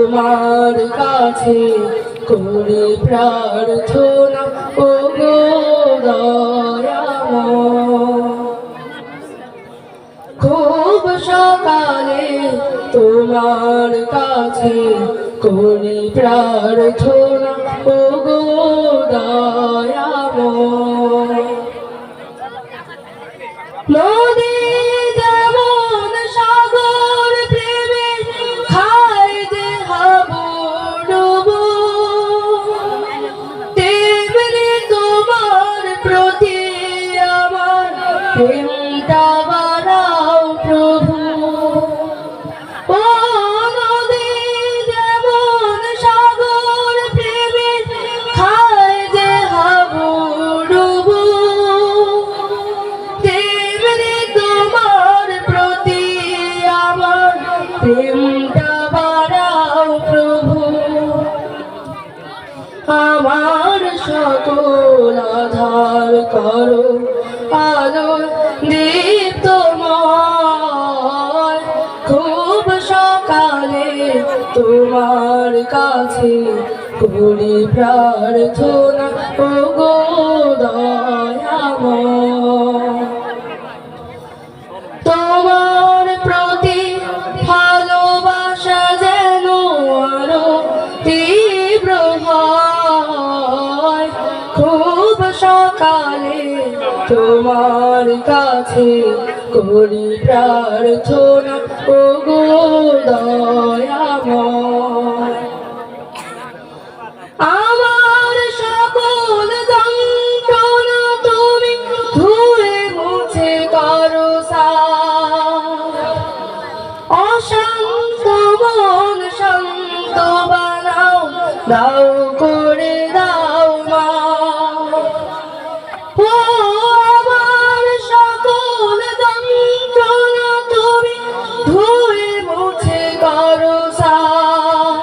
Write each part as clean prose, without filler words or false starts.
তোমার কাছে করি প্রার্থনা ও গো দয়াময়। খুব সকালে তোমার কাছে করি প্রার্থনা ও গো দয়াময়। নদী যেমন সাগর প্রেমে খায় দেহ ডুবো, তেমনি তোমার প্রতি আমার প্রেমটা বাড়াও প্রভু। ও নদী যেমন সাগর প্রেমে খায় দেহ ডুবো, তেমনি তোমার প্রতি আমার প্রেমটা বাড়াও প্রভু। আমার সকল আধার করো আলোর দীপ্তময়। খুব সকালে তোমার কাছে করি প্রার্থনা ও গো দয়াময়। তোমার প্রতি ভালোবাসা যেন আরো তীব্র হয়। খুব সকালে তোমার কাছে করি প্রার্থনা ও গো দয়াময়। আমার সকল যন্ত্রণা তুমি ধুয়ে মুছে করো সাফ। অশান্ত মন শান্ত বানাও, দাও করে দাও মা। ও আমার সকল যন্ত্রণা তুমি ধুয়ে মুছে করো সাফ।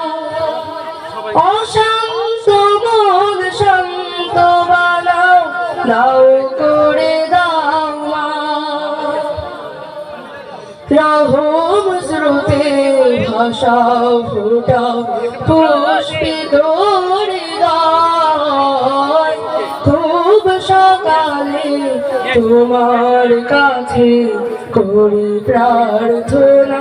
অশান্ত মন শান্ত বানাও, দাও করে দাও মা। রহম স্রোতে ভাষাও ফুটাও পুষ্পিত হৃদয়। খুব সকালে তোমার কাছে করি প্রার্থনা।